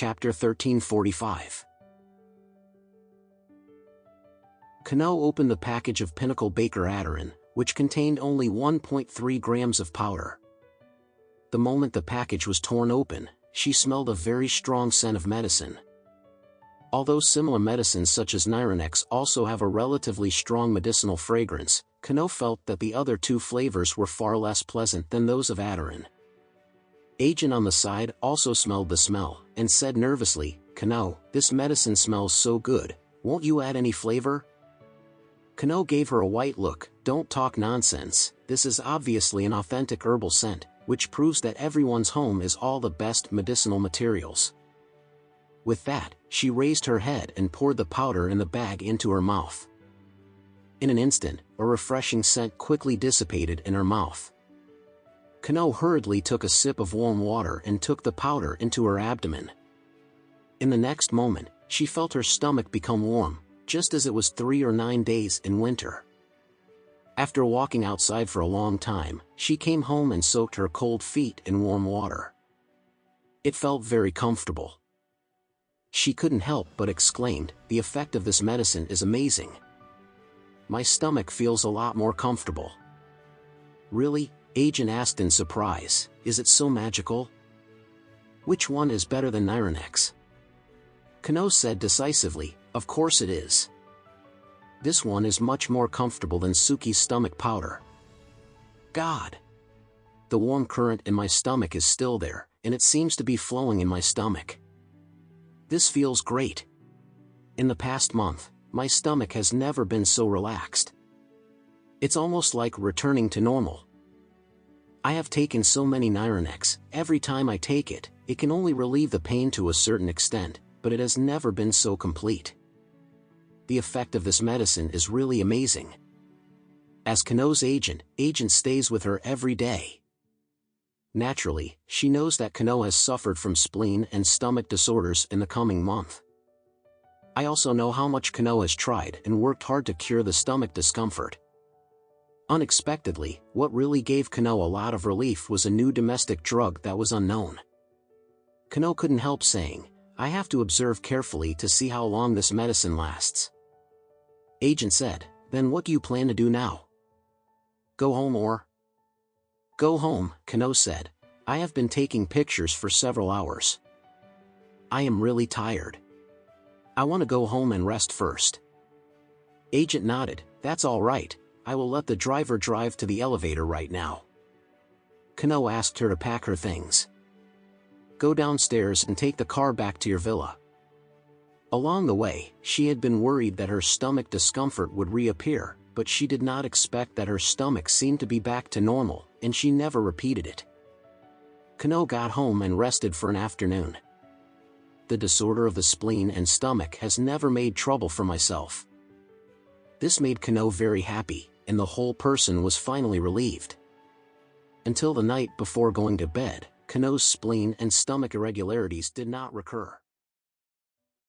Chapter 1345. Kano opened the package of Pinnacle Baker Aderin, which contained only 1.3 grams of powder. The moment the package was torn open, she smelled a very strong scent of medicine. Although similar medicines such as Nyronex also have a relatively strong medicinal fragrance, Kano felt that the other two flavors were far less pleasant than those of Aderin. Agent on the side also smelled the smell, and said nervously, "Kano, this medicine smells so good, won't you add any flavor?" Kano gave her a white look. "Don't talk nonsense, this is obviously an authentic herbal scent, which proves that everyone's home is all the best medicinal materials." With that, she raised her head and poured the powder in the bag into her mouth. In an instant, a refreshing scent quickly dissipated in her mouth. Kano hurriedly took a sip of warm water and took the powder into her abdomen. In the next moment, she felt her stomach become warm, just as it was 3 or 9 days in winter. After walking outside for a long time, she came home and soaked her cold feet in warm water. It felt very comfortable. She couldn't help but exclaimed, "The effect of this medicine is amazing. My stomach feels a lot more comfortable." "Really?" Agent asked in surprise. "Is it so magical? Which one is better than Nyronex?" Kano said decisively, "Of course it is. This one is much more comfortable than Suki's stomach powder. God! The warm current in my stomach is still there, and it seems to be flowing in my stomach. This feels great. In the past month, my stomach has never been so relaxed. It's almost like returning to normal. I have taken so many Nyronex, every time I take it, it can only relieve the pain to a certain extent, but it has never been so complete. The effect of this medicine is really amazing." As Kano's agent stays with her every day. Naturally, she knows that Kano has suffered from spleen and stomach disorders in the coming month. "I also know how much Kano has tried and worked hard to cure the stomach discomfort." Unexpectedly, what really gave Kano a lot of relief was a new domestic drug that was unknown. Kano couldn't help saying, "I have to observe carefully to see how long this medicine lasts." Agent said, "Then what do you plan to do now? Go home or?" "Go home," Kano said. "I have been taking pictures for several hours. I am really tired. I want to go home and rest first." Agent nodded. "That's all right. I will let the driver drive to the elevator right now." Kano asked her to pack her things. "Go downstairs and take the car back to your villa." Along the way, she had been worried that her stomach discomfort would reappear, but she did not expect that her stomach seemed to be back to normal, and she never repeated it. Kano got home and rested for an afternoon. "The disorder of the spleen and stomach has never made trouble for myself." This made Kano very happy, and the whole person was finally relieved. Until the night before going to bed, Kano's spleen and stomach irregularities did not recur.